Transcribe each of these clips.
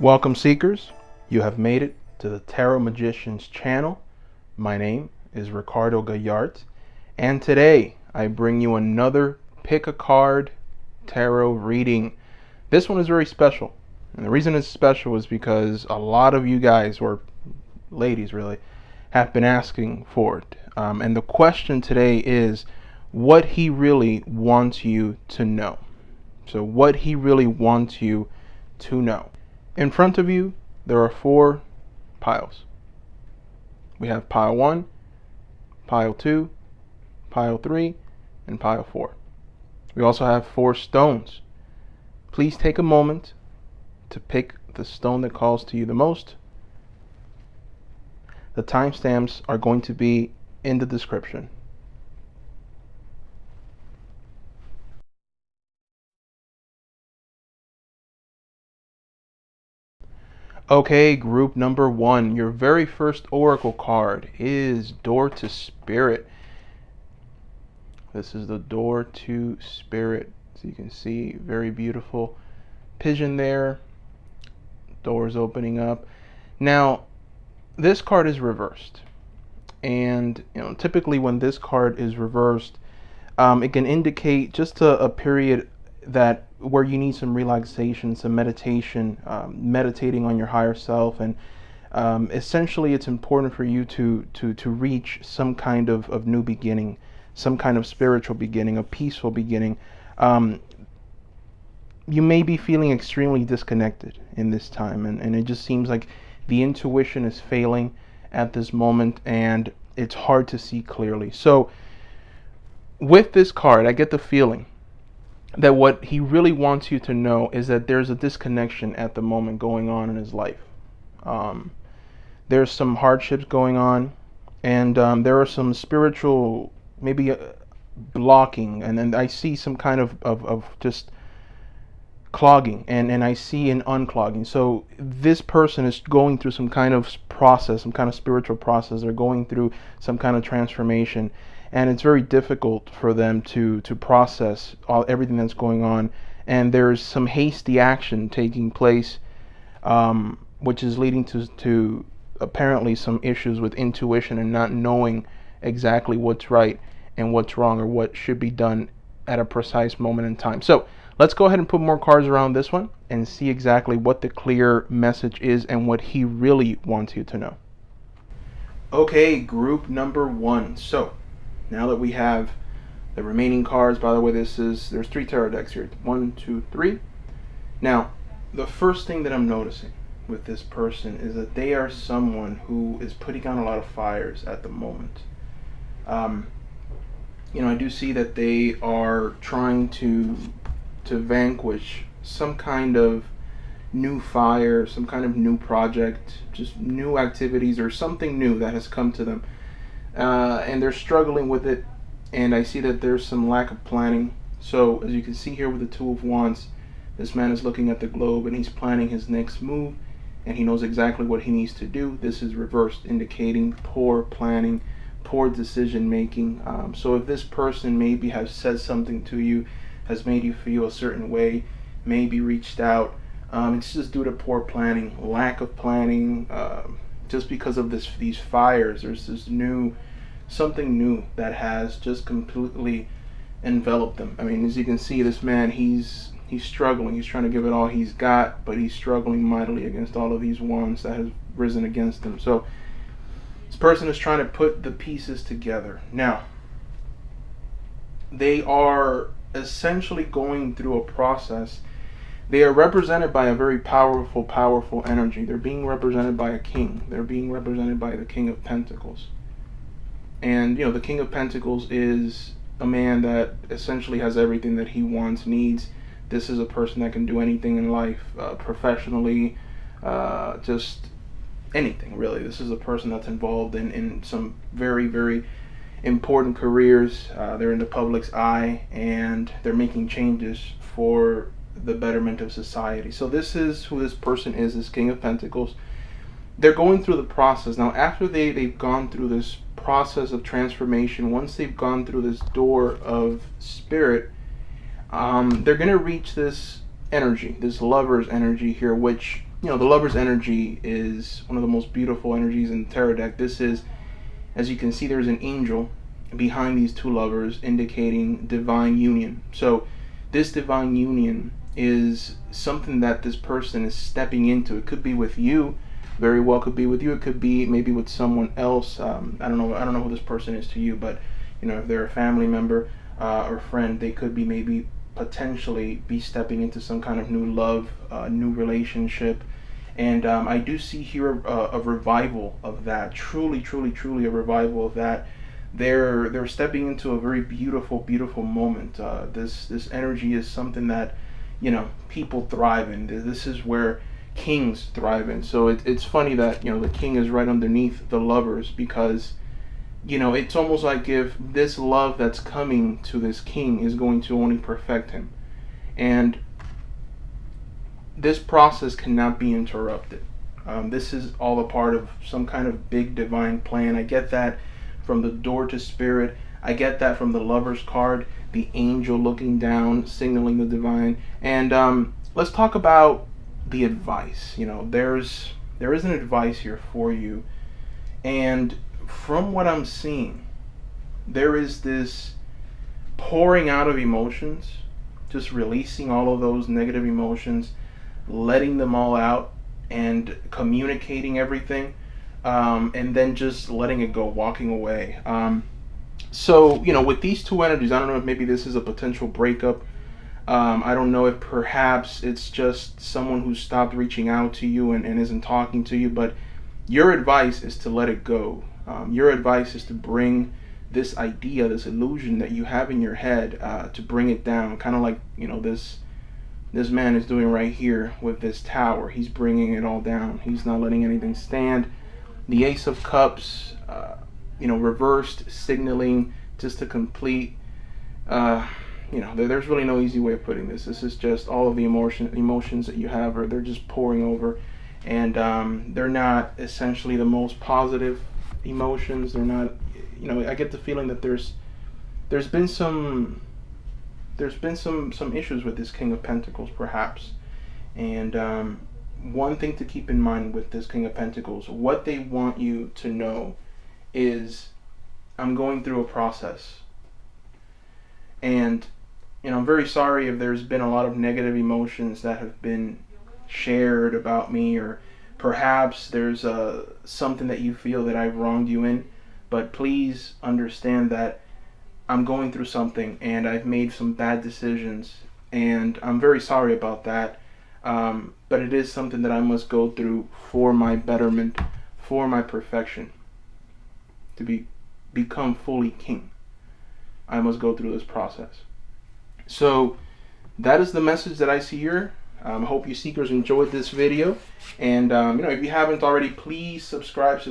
Welcome, seekers. You have made it to the Tarot Magicians channel. My name is Ricardo Gallart, and today I bring you another pick a card tarot reading. This one is very special, and the reason it's special is because a lot of you guys, or ladies really, have been asking for it. And the question today is what he really wants you to know. So what he really wants you to know. In front of you, there are 4 piles. We have pile 1, pile 2, pile 3, and pile 4. We also have 4 stones. Please take a moment to pick the stone that calls to you the most. The timestamps are going to be in the description. Okay, group number 1, your very first oracle card is Door to Spirit. This is the Door to Spirit. So you can see, very beautiful pigeon there. Doors opening up. Now, this card is reversed. And typically when this card is reversed, it can indicate just a period that where you need some relaxation, some meditation, meditating on your higher self, and essentially it's important for you to reach some kind of new beginning, some kind of spiritual beginning, a peaceful beginning. You may be feeling extremely disconnected in this time, and it just seems like the intuition is failing at this moment, and it's hard to see clearly. So with this card, I get the feeling that what he really wants you to know is that there's a disconnection at the moment going on in his life. There's some hardships going on, and there are some spiritual, maybe blocking, and then I see some kind of just clogging, and I see an unclogging. So this person is going through some kind of process, some kind of spiritual process. They're going through some kind of transformation, and it's very difficult for them to process everything that's going on. And there's some hasty action taking place, which is leading to apparently some issues with intuition and not knowing exactly what's right and what's wrong, or what should be done at a precise moment in time. So let's go ahead and put more cards around this one and see exactly what the clear message is and what he really wants you to know. Okay, group number 1. So now that we have the remaining cards, by the way, there's 3 tarot decks here. 1, 2, 3. Now, the first thing that I'm noticing with this person is that they are someone who is putting on a lot of fires at the moment. I do see that they are trying to vanquish some kind of new fire, some kind of new project, just new activities or something new that has come to them. And they're struggling with it, and I see that there's some lack of planning. So as you can see here with the 2 of Wands, this man is looking at the globe and he's planning his next move, and he knows exactly what he needs to do. This is reversed, indicating poor planning, poor decision making. So if this person maybe has said something to you, has made you feel a certain way, maybe reached out, it's just due to poor planning, lack of planning. Just because of these fires, there's something new that has just completely enveloped them. I mean, as you can see, this man, he's struggling. He's trying to give it all he's got, but he's struggling mightily against all of these wands that have risen against him. So this person is trying to put the pieces together. Now, they are essentially going through a process. They are represented by a very powerful energy. They're being represented by a king. They're being represented by the King of Pentacles. And the King of Pentacles is a man that essentially has everything that he wants, needs. This is a person that can do anything in life, professionally, just anything really. This is a person that's involved in some very important careers. They're in the public's eye, and they're making changes for the betterment of society. So this is who this person is, this King of Pentacles. They're going through the process. Now, after they've gone through this process of transformation, once they've gone through this Door of Spirit, they're going to reach this energy, this lover's energy here, which the Lover's energy is one of the most beautiful energies in the tarot deck. This is, as you can see, there's an angel behind these two lovers indicating divine union. So this divine union is something that this person is stepping into. It could be with you, very well could be with you. It could be maybe with someone else. I don't know who this person is to you, but if they're a family member or friend, they could be maybe potentially be stepping into some kind of new love, new relationship. And I do see here a revival of that. Truly, truly, truly a revival of that. They're stepping into a very beautiful, beautiful moment. This energy is something that people thrive in. This is where kings thrive in. So it's funny that the king is right underneath the lovers, because it's almost like if this love that's coming to this king is going to only perfect him, and this process cannot be interrupted. This is all a part of some kind of big divine plan. I get that from the door to spirit. I get that from the Lover's card, the angel looking down, signaling the divine. And let's talk about the advice. There is an advice here for you, and from what I'm seeing, there is this pouring out of emotions, just releasing all of those negative emotions, letting them all out, and communicating everything, and then just letting it go, walking away. So with these two energies, I don't know if maybe this is a potential breakup. I don't know if perhaps it's just someone who stopped reaching out to you and isn't talking to you, but your advice is to let it go. Your advice is to bring this idea, this illusion that you have in your head, to bring it down, kind of like this man is doing right here with this tower. He's bringing it all down. He's not letting anything stand. The Ace of Cups, reversed, signaling just to complete. There's really no easy way of putting this. This is just all of the emotions that you have, or they're just pouring over, and they're not essentially the most positive emotions. They're not. I get the feeling that there's been some issues with this King of Pentacles, perhaps. And one thing to keep in mind with this King of Pentacles, what they want you to know is, I'm going through a process. And I'm very sorry if there's been a lot of negative emotions that have been shared about me, or perhaps there's something that you feel that I've wronged you in. But please understand that I'm going through something, and I've made some bad decisions, and I'm very sorry about that. But it is something that I must go through for my betterment, for my perfection, to become fully king. I must go through this process. So that is the message that I see here. I hope you seekers enjoyed this video, and if you haven't already, please subscribe.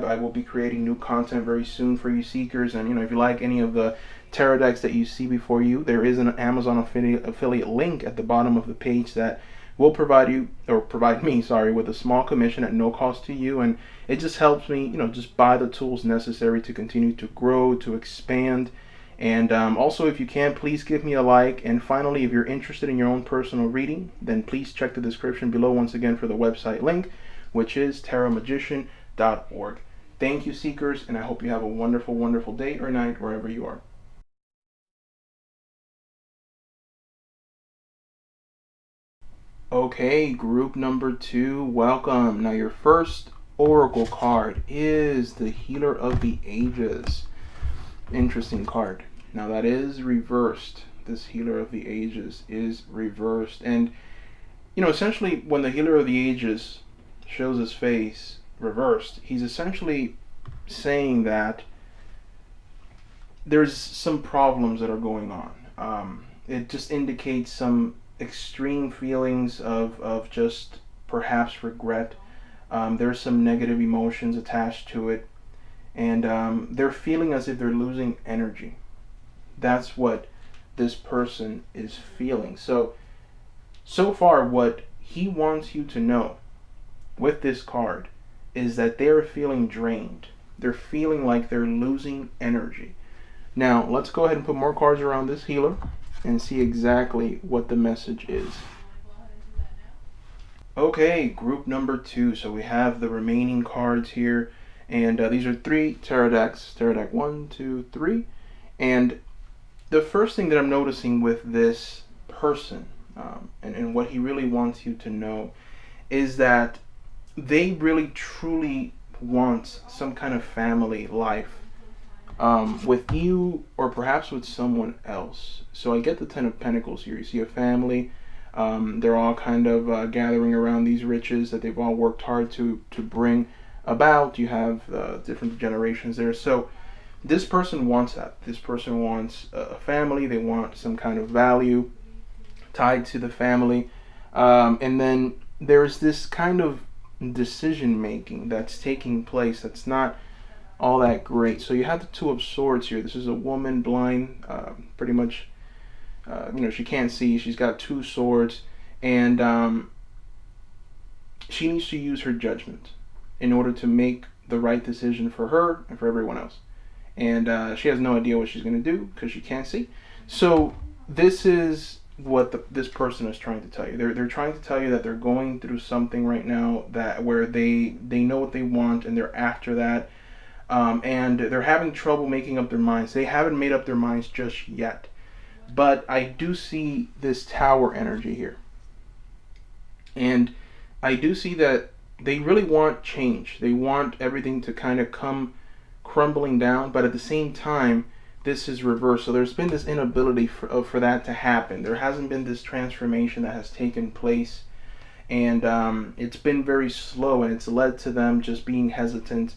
I will be creating new content very soon for you seekers. And if you like any of the tarot decks that you see before you, there is an Amazon affiliate link at the bottom of the page that will provide me with a small commission at no cost to you, and it just helps me just buy the tools necessary to continue to grow, to expand. And also, if you can, please give me a like. And finally, if you're interested in your own personal reading, then please check the description below once again for the website link, which is tarotmagician.org. Thank you, seekers, and I hope you have a wonderful, wonderful day or night wherever you are. Okay, group number 2, welcome. Now, your first oracle card is the Healer of the Ages. Interesting card. Now, that is reversed. This Healer of the Ages is reversed. And, essentially, when the Healer of the Ages shows his face reversed, he's essentially saying that there's some problems that are going on. It just indicates some extreme feelings of just perhaps regret. There's some negative emotions attached to it. And they're feeling as if they're losing energy. That's what this person is feeling. So far, what he wants you to know with this card is that they're feeling drained. They're feeling like they're losing energy. Now, let's go ahead and put more cards around this healer and see exactly what the message is. Okay, group number 2. So we have the remaining cards here, and these are 3 tarot decks. Tarot deck 1, 2, 3, and the first thing that I'm noticing with this person, and what he really wants you to know, is that they really truly want some kind of family life, with you or perhaps with someone else. So I get the Ten of Pentacles here. You see a family. They're all kind of gathering around these riches that they've all worked hard to bring about. You have different generations there. So this person wants that. This person wants a family. They want some kind of value tied to the family. And then there's this kind of decision making that's taking place that's not all that great. So you have the Two of Swords here. This is a woman, blind, pretty much. She can't see. She's got 2 swords, and she needs to use her judgment in order to make the right decision for her and for everyone else. And she has no idea what she's going to do because she can't see. So this is what this person is trying to tell you. They're trying to tell you that they're going through something right now that where they know what they want and they're after that, and they're having trouble making up their minds. They haven't made up their minds just yet. But I do see this Tower energy here. And I do see that they really want change. They want everything to kind of come crumbling down, but at the same time, this is reversed. So there's been this inability for that to happen. There hasn't been this transformation that has taken place. And it's been very slow, and it's led to them just being hesitant.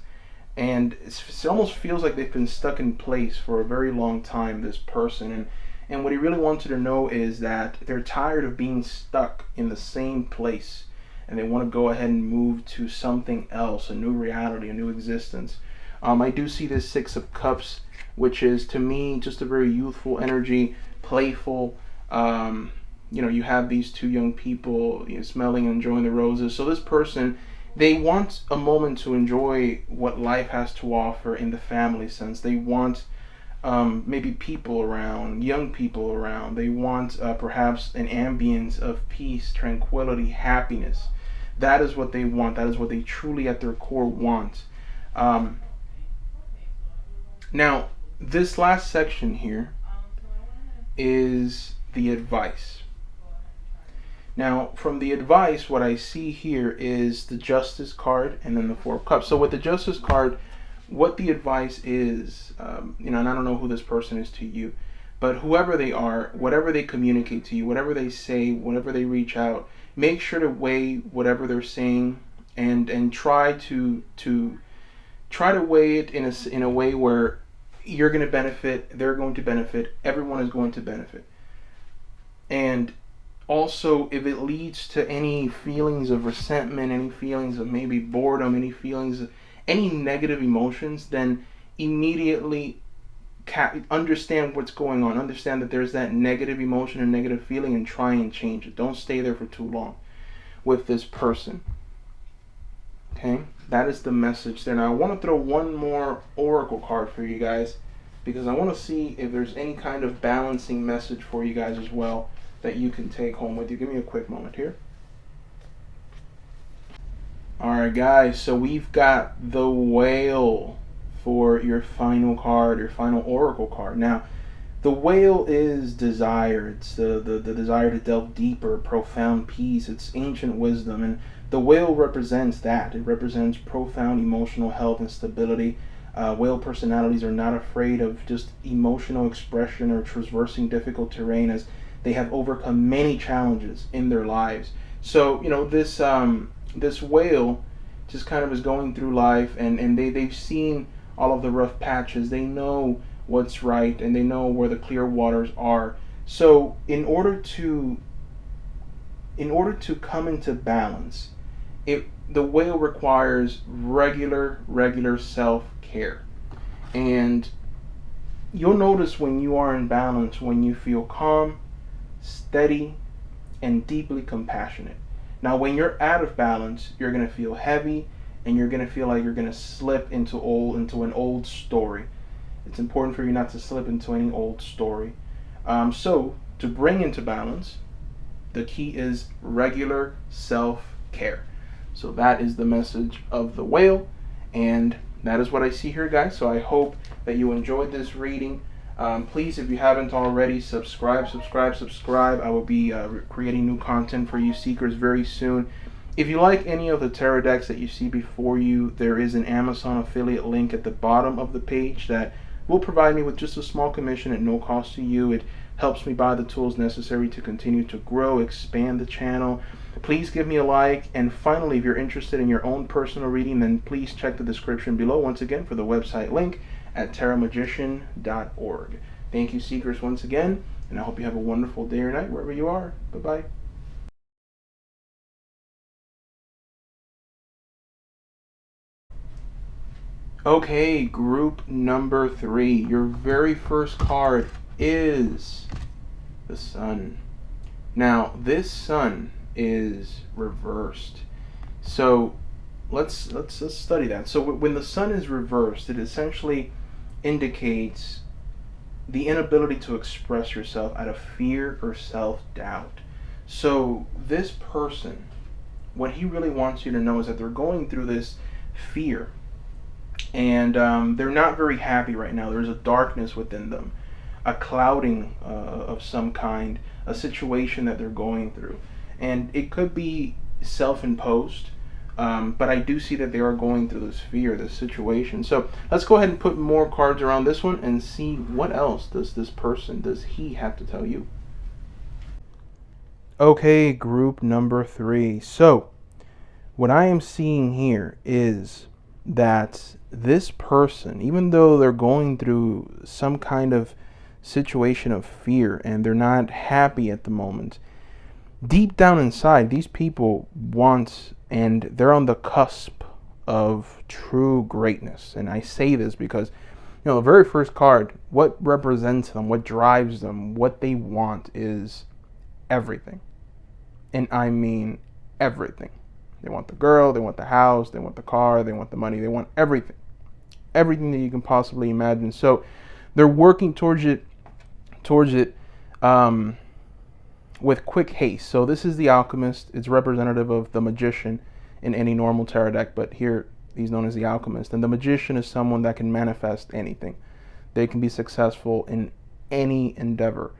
And it almost feels like they've been stuck in place for a very long time, this person. And what he really wants you to know is that they're tired of being stuck in the same place, and they want to go ahead and move to something else, a new reality, a new existence. I do see this Six of Cups, which is to me just a very youthful energy, playful. You have these 2 young people, smelling and enjoying the roses. So this person, they want a moment to enjoy what life has to offer in the family sense. They want maybe people around, young people around. They want perhaps an ambience of peace, tranquility, happiness. That is what they want. That is what they truly at their core want. Now, this last section here is the advice. Now, from the advice, what I see here is the Justice card and then the Four of Cups. So with the Justice card, what the advice is, and I don't know who this person is to you, but whoever they are, whatever they communicate to you, whatever they say, whenever they reach out, make sure to weigh whatever they're saying and try to weigh it in a way where you're going to benefit, they're going to benefit, everyone is going to benefit. And also, if it leads to any feelings of resentment, any feelings of maybe boredom, any negative emotions, then immediately understand what's going on. Understand that there's that negative emotion and negative feeling and try and change it. Don't stay there for too long with this person. Okay, that is the message there. Now I want to throw one more oracle card for you guys because I want to see if there's any kind of balancing message for you guys as well that you can take home with you. Give me a quick moment here. Alright guys, so we've got the Whale for your final card, your final oracle card. Now, the Whale is desire. It's the desire to delve deeper, profound peace. It's ancient wisdom. And the Whale represents that. It represents profound emotional health and stability. Whale personalities are not afraid of just emotional expression or traversing difficult terrain, as they have overcome many challenges in their lives. So, this whale just kind of is going through life, and they've seen all of the rough patches. They know what's right, and they know where the clear waters are. So in order to come into balance, the whale requires regular self-care. And you'll notice when you are in balance, when you feel calm, steady, and deeply compassionate. Now, when you're out of balance, you're going to feel heavy, and you're going to feel like you're going to slip into an old story. It's important for you not to slip into any old story. So, to bring into balance, the key is regular self care. So that is the message of the whale, and that is what I see here, guys. So I hope that you enjoyed this reading. Please, if you haven't already, subscribe. I will be creating new content for you seekers very soon. If you like any of the tarot decks that you see before you, there is an Amazon affiliate link at the bottom of the page that will provide me with just a small commission at no cost to you. It helps me buy the tools necessary to continue to grow, expand the channel. Please give me a like. And finally, if you're interested in your own personal reading, then please check the description below once again for the website link at tarotmagician.org. Thank you, seekers, once again, and I hope you have a wonderful day or night wherever you are. Bye-bye. Okay, group number 3. Your very first card is the Sun. Now, this Sun is reversed. So let's study that. So when the Sun is reversed, it essentially indicates the inability to express yourself out of fear or self-doubt. So this person, what he really wants you to know is that they're going through this fear, and they're not very happy right now. There's a darkness within them, a clouding of some kind, a situation that they're going through, and it could be self-imposed, but I do see that they are going through this fear, this situation. So let's go ahead and put more cards around this one and see what else does he have to tell you. Okay, group number 3. So what I am seeing here is that this person, even though they're going through some kind of situation of fear and they're not happy at the moment, deep down inside, these people want, and they're on the cusp of true greatness. And I say this because, the very first card, what represents them, what drives them, what they want is everything. And I mean everything. They want the girl, they want the house, they want the car, they want the money, they want everything. Everything that you can possibly imagine. So they're working towards it with quick haste. So this is the Alchemist. It's representative of the Magician in any normal tarot deck, but here he's known as the Alchemist. And the Magician is someone that can manifest anything. They can be successful in any endeavor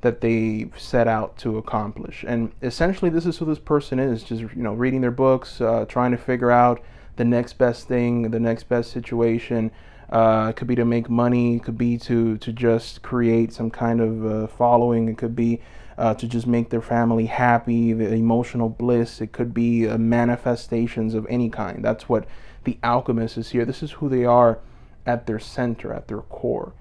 that they set out to accomplish. And essentially this is who this person is, just reading their books, trying to figure out the next best thing, the next best situation. It could be to make money, it could be to just create some kind of following, it could be to just make their family happy, the emotional bliss, it could be manifestations of any kind. That's what the Alchemist is here. This is who they are at their center, at their core.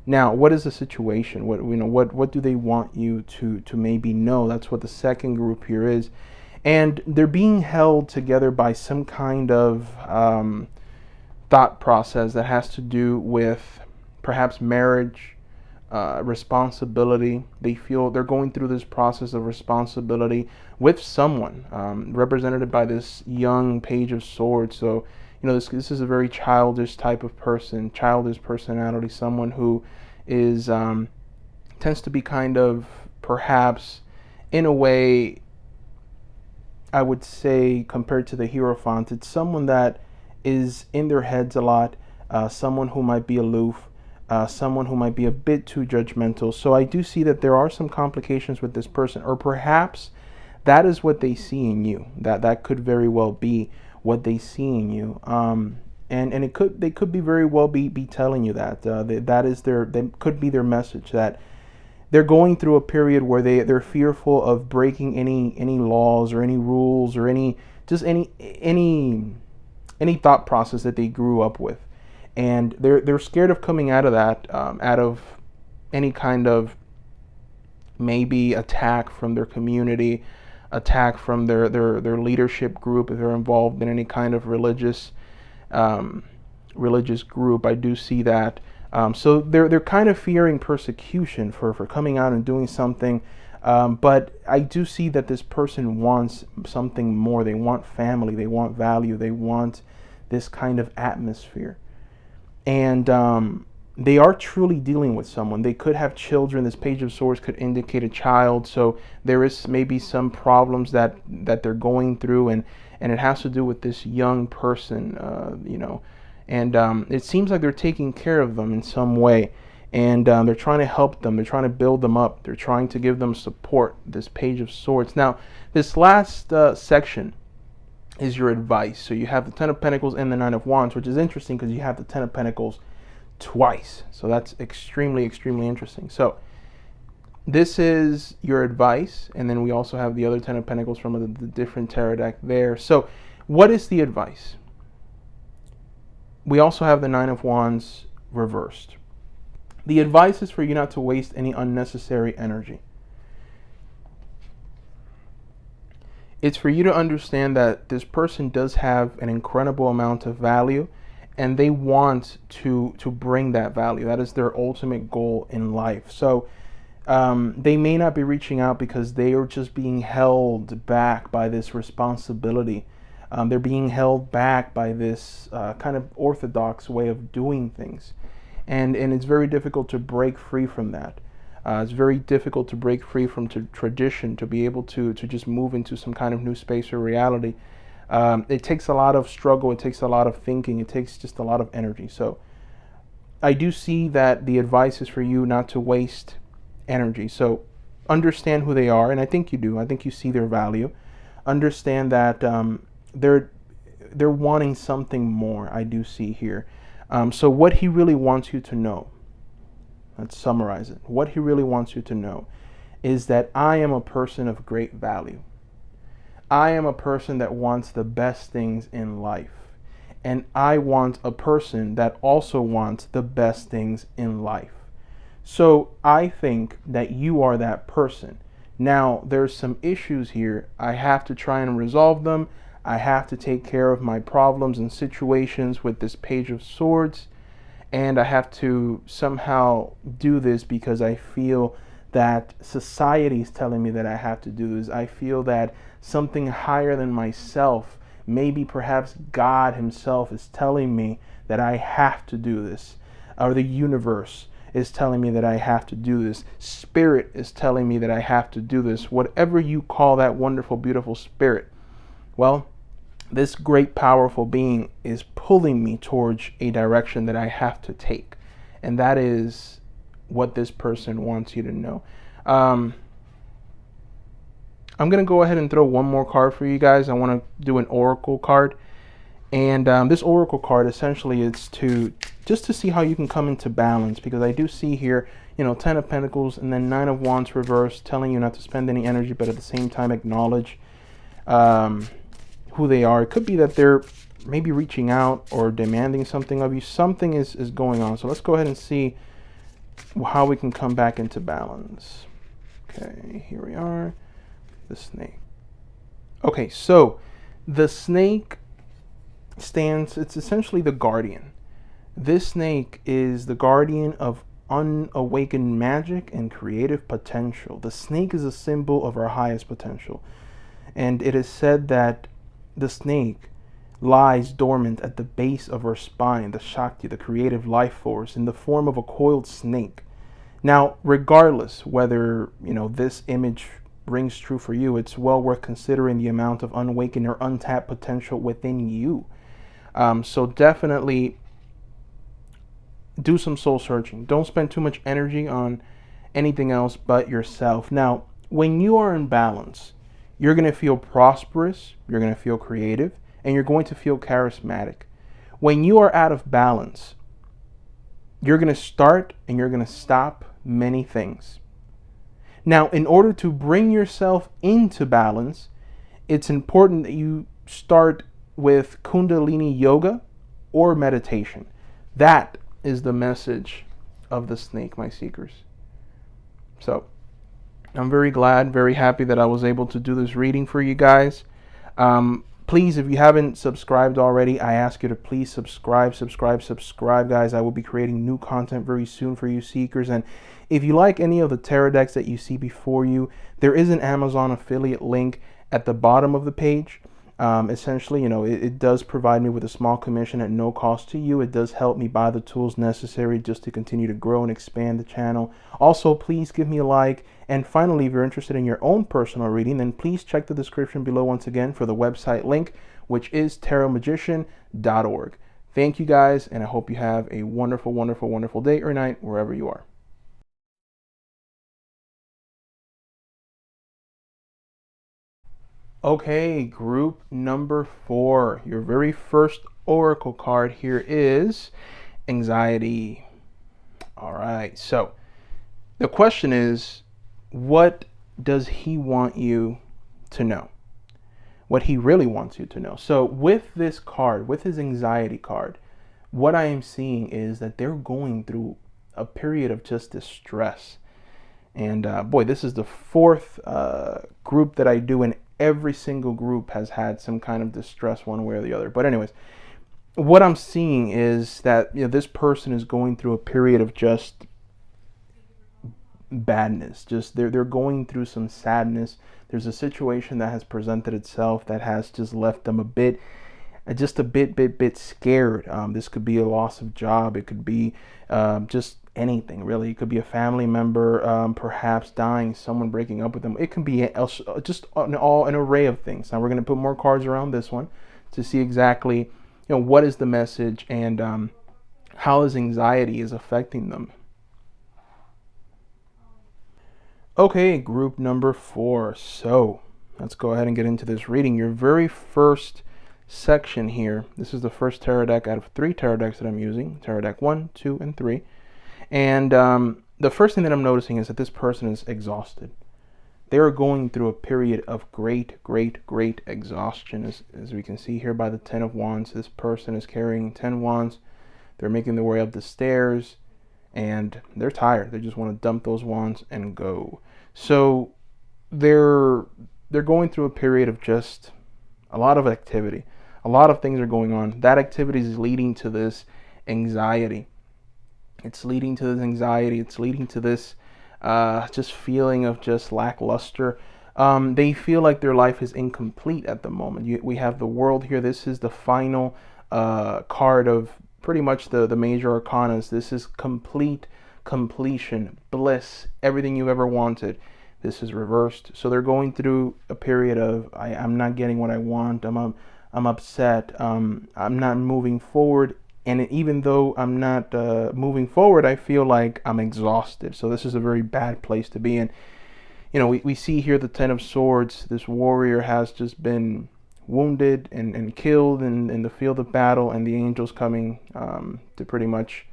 Now, what is the situation? What do they want you to maybe know? That's what the second group here is. And they're being held together by some kind of thought process that has to do with perhaps marriage, responsibility. They feel they're going through this process of responsibility with someone, represented by this young Page of Swords. So, this is a very childish type of person, childish personality, someone who is tends to be kind of, perhaps, in a way, I would say, compared to the Hierophant, it's someone that is in their heads a lot, someone who might be aloof, someone who might be a bit too judgmental. So I do see that there are some complications with this person, or perhaps that is what they see in you. That could very well be what they see in you. And they could be very well be telling you that that could be their message, that they're going through a period where they're fearful of breaking any laws or any rules or any thought process that they grew up with, and they're scared of coming out of that, out of any kind of maybe attack from their community, attack from their leadership group if they're involved in any kind of religious group. I do see that. So they're kind of fearing persecution for coming out and doing something. But I do see that this person wants something more. They want family. They want value. They want this kind of atmosphere. And they are truly dealing with someone. They could have children. This Page of Swords could indicate a child. So there is maybe some problems that they're going through, and it has to do with this young person, and it seems like they're taking care of them in some way, and they're trying to help them. They're trying to build them up. They're trying to give them support. This Page of Swords. Now, this last section is your advice. So you have the Ten of Pentacles and the Nine of Wands, which is interesting because you have the Ten of Pentacles twice. So that's extremely, extremely interesting. So this is your advice, and then we also have the other Ten of Pentacles from the different tarot deck there. So what is the advice? We also have the Nine of Wands reversed. The advice is for you not to waste any unnecessary energy. It's for you to understand that this person does have an incredible amount of value, and they want to bring that value. That is their ultimate goal in life. So they may not be reaching out because they are just being held back by this responsibility. They're being held back by this kind of orthodox way of doing things. And it's very difficult to break free from that. It's very difficult to break free from tradition, to be able to just move into some kind of new space or reality. It takes a lot of struggle. It takes a lot of thinking. It takes just a lot of energy. So I do see that the advice is for you not to waste energy. So understand who they are, and I think you do. I think you see their value. Understand that they're wanting something more. I do see here. So what he really wants you to know, let's summarize it. What he really wants you to know is that I am a person of great value. I am a person that wants the best things in life. And I want a person that also wants the best things in life. So I think that you are that person. Now, there's some issues here. I have to try and resolve them. I have to take care of my problems and situations with this Page of Swords. And I have to somehow do this because I feel that society is telling me that I have to do this. I feel that something higher than myself, maybe perhaps God himself, is telling me that I have to do this. Or the universe is telling me that I have to do this. Spirit is telling me that I have to do this. Whatever you call that wonderful, beautiful spirit. Well, this great, powerful being is pulling me towards a direction that I have to take. And that is what this person wants you to know. I'm going to go ahead and throw one more card for you guys. I want to do an oracle card. And this oracle card essentially is just to see how you can come into balance. Because I do see here, Ten of Pentacles and then Nine of Wands reversed, telling you not to spend any energy, but at the same time acknowledge who they are. It could be that they're maybe reaching out or demanding something of you. Something is going on. So let's go ahead and see how we can come back into balance. Okay, here we are. The snake. Okay, so the snake it's essentially the guardian. This snake is the guardian of unawakened magic and creative potential. The snake is a symbol of our highest potential. And it is said that the snake lies dormant at the base of our spine, the Shakti, the creative life force, in the form of a coiled snake. Now, regardless whether, this image rings true for you, it's well worth considering the amount of unawakened or untapped potential within you. So definitely do some soul searching. Don't spend too much energy on anything else but yourself. Now, when you are in balance, you're going to feel prosperous, you're going to feel creative, and you're going to feel charismatic. When you are out of balance, you're going to start and you're going to stop many things. Now, in order to bring yourself into balance, it's important that you start with Kundalini yoga or meditation. That is the message of the snake, my seekers. So, I'm very glad, very happy that I was able to do this reading for you guys. Please, if you haven't subscribed already, I ask you to please subscribe, guys. I will be creating new content very soon for you seekers. And if you like any of the tarot decks that you see before you, there is an Amazon affiliate link at the bottom of the page. Essentially, it does provide me with a small commission at no cost to you. It does help me buy the tools necessary just to continue to grow and expand the channel. Also, please give me a like. And finally, if you're interested in your own personal reading, then please check the description below once again for the website link, which is tarotmagician.org. Thank you guys, and I hope you have a wonderful, wonderful, wonderful day or night wherever you are. Okay, group number 4. Your very first oracle card here is anxiety. All right, so the question is, what does he want you to know? What he really wants you to know. So with this card, with his anxiety card, what I am seeing is that they're going through a period of just distress. And boy, this is the 4th group that I do, and every single group has had some kind of distress one way or the other. But anyways, what I'm seeing is that this person is going through a period of just badness. Just they're going through some sadness. There's a situation that has presented itself that has just left them a bit scared. This could be a loss of job. It could be just anything really. It could be a family member perhaps dying, someone breaking up with them. It can be just an array of things. Now we're going to put more cards around this one to see exactly what is the message and how his anxiety is affecting them. Okay, group number 4. So let's go ahead and get into this reading. Your very first section here. This is the first tarot deck out of 3 tarot decks that I'm using. Tarot deck 1, 2, and 3. And the first thing that I'm noticing is that this person is exhausted. They are going through a period of great exhaustion. As we can see here by the 10 of Wands, this person is carrying 10 wands. They're making their way up the stairs, and they're tired. They just want to dump those wands and go. So they're going through a period of just a lot of activity. A lot of things are going on. That activity is leading to this anxiety. It's leading to this anxiety. It's leading to this just feeling of just lackluster. They feel like their life is incomplete at the moment. We have the World here. This is the final card of pretty much the major arcanas. This is completion, bliss, everything you've ever wanted. This is reversed. So they're going through a period of I'm not getting what I want. I'm upset. I'm not moving forward. And even though I'm not moving forward, I feel like I'm exhausted. So this is a very bad place to be in. We see here the 10 of Swords. This warrior has just been wounded and killed in the field of battle, and the angels coming to pretty much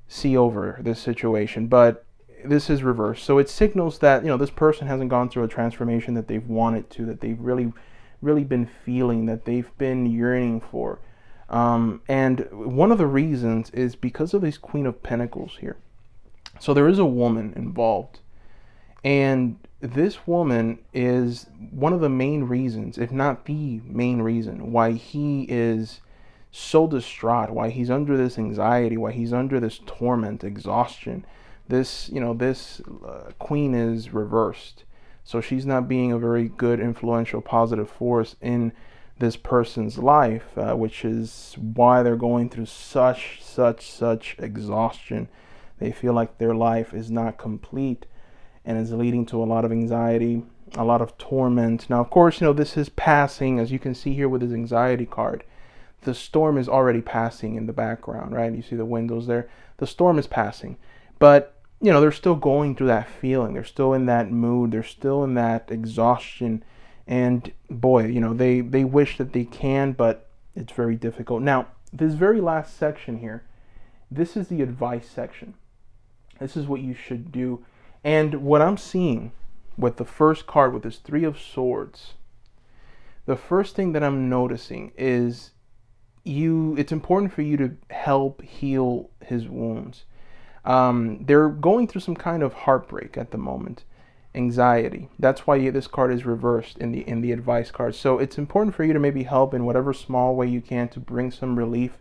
see over this situation. But this is reversed. So it signals that this person hasn't gone through a transformation that they've wanted to, that they've really been feeling, that they've been yearning for. And one of the reasons is because of this Queen of Pentacles here. So there is a woman involved, and this woman is one of the main reasons, if not the main reason, why he is so distraught, why he's under this anxiety, why he's under this torment, exhaustion. This queen is reversed. So she's not being a very good, influential, positive force in this person's life, which is why they're going through such exhaustion. They feel like their life is not complete, and is leading to a lot of anxiety, a lot of torment. Now, of course, this is passing, as you can see here with his anxiety card. The storm is already passing in the background, right? You see the windows there. The storm is passing, but they're still going through that feeling. They're still in that mood. They're still in that exhaustion. And boy, they wish that they can, but it's very difficult. Now, this very last section here, this is the advice section. This is what you should do. And what I'm seeing with the first card, with this 3 of Swords, the first thing that I'm noticing is it's important for you to help heal his wounds. They're going through some kind of heartbreak at the moment. Anxiety. That's why this card is reversed in the advice card. So it's important for you to maybe help in whatever small way you can to bring some relief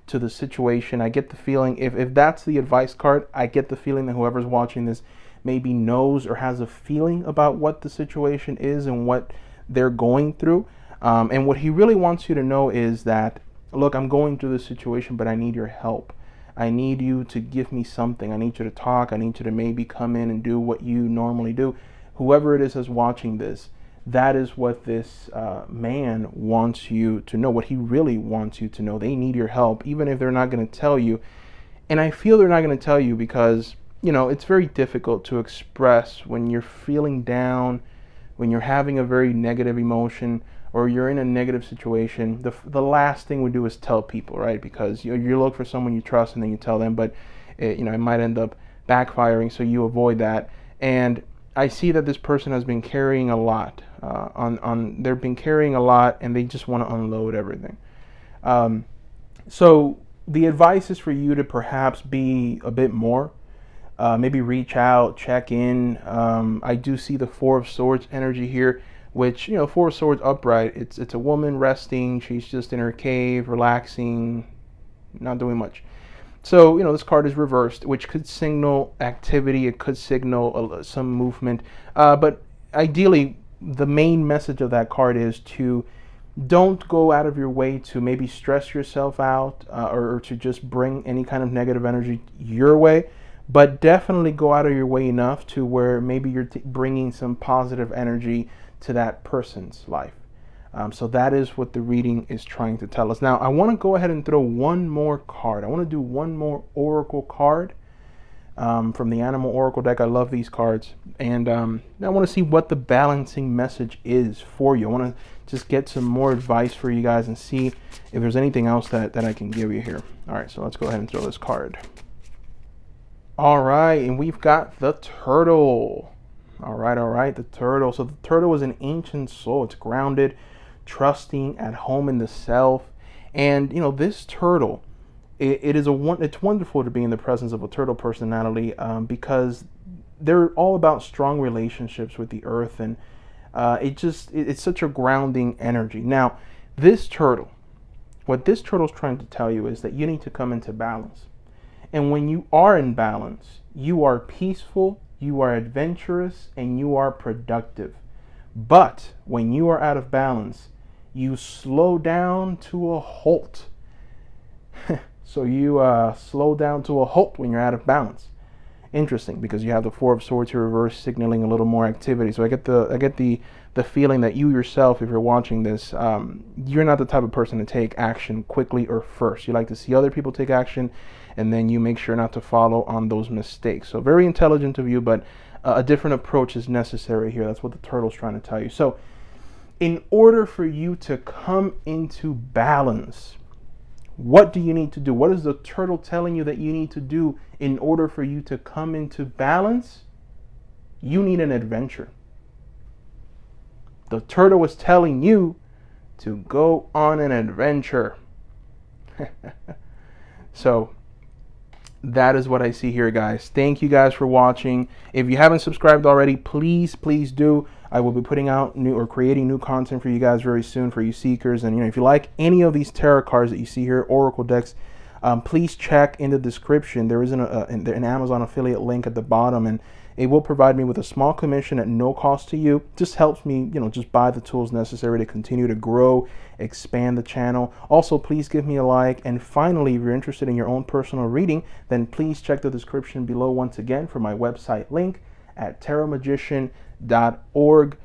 to the situation. I get the feeling, if that's the advice card, I get the feeling that whoever's watching this maybe knows or has a feeling about what the situation is and what they're going through. And what he really wants you to know is that, look, I'm going through this situation, but I need your help. I need you to give me something. I need you to talk. I need you to maybe come in and do what you normally do. Whoever it is that's watching this, that is what this man wants you to know, what he really wants you to know. They need your help, even if they're not going to tell you. And I feel they're not going to tell you because, it's very difficult to express when you're feeling down, when you're having a very negative emotion, or you're in a negative situation. The last thing we do is tell people, right? Because you look for someone you trust and then you tell them, but it might end up backfiring, so you avoid that. And I see that this person has been carrying a lot they've been carrying a lot, and they just want to unload everything. So the advice is for you to perhaps be a bit more. Maybe reach out, check in. I do see the Four of Swords energy here, which, Four of Swords upright. It's a woman resting. She's just in her cave, relaxing, not doing much. So, this card is reversed, which could signal activity. It could signal some movement. But ideally, the main message of that card is to don't go out of your way to maybe stress yourself out or to just bring any kind of negative energy your way, but definitely go out of your way enough to where maybe you're bringing some positive energy to that person's life. So that is what the reading is trying to tell us. Now, I want to go ahead and throw one more card. I want to do one more Oracle card from the Animal Oracle deck. I love these cards. And I want to see what the balancing message is for you. I want to just get some more advice for you guys and see if there's anything else that I can give you here. All right, so let's go ahead and throw this card. All right, and we've got the Turtle. All right, the Turtle. So the Turtle is an ancient soul. It's grounded, trusting, at home in the self. And, this Turtle, it's wonderful to be in the presence of a turtle personality because they're all about strong relationships with the earth, and it's such a grounding energy. Now, what this turtle's trying to tell you is that you need to come into balance. And when you are in balance, you are peaceful, you are adventurous, and you are productive. But when you are out of balance, you slow down to a halt. So you slow down to a halt when you're out of balance. Interesting, because you have the Four of Swords here reverse, signaling a little more activity. So I get the feeling that you yourself, if you're watching this, you're not the type of person to take action quickly or first. You like to see other people take action, and then you make sure not to follow on those mistakes. So very intelligent of you, but a different approach is necessary here. That's what the turtle's trying to tell you. So in order for you to come into balance, what do you need to do? What is the turtle telling you that you need to do in order for you to come into balance? You need an adventure. The turtle is telling you to go on an adventure. So that is what I see here, guys. Thank you guys for watching. If you haven't subscribed already, please do. I will be putting out creating new content for you guys very soon for you seekers. And if you like any of these tarot cards that you see here, Oracle decks, please check in the description. There is an Amazon affiliate link at the bottom, and it will provide me with a small commission at no cost to you. Just helps me, just buy the tools necessary to continue to grow, expand the channel. Also, please give me a like. And finally, if you're interested in your own personal reading, then please check the description below once again for my website link at tarotmagician.org.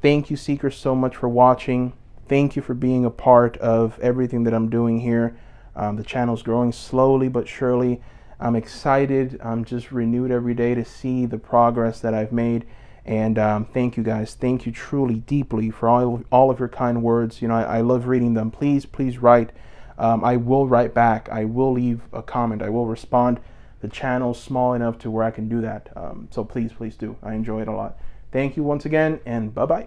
Thank you, seekers, so much for watching. Thank you for being a part of everything that I'm doing here. The channel's growing slowly but surely. I'm excited. I'm just renewed every day to see the progress that I've made. And thank you, guys. Thank you truly, deeply for all of your kind words. I love reading them. Please write. I will write back. I will leave a comment. I will respond. The channel's small enough to where I can do that. So please do. I enjoy it a lot. Thank you once again, and bye-bye.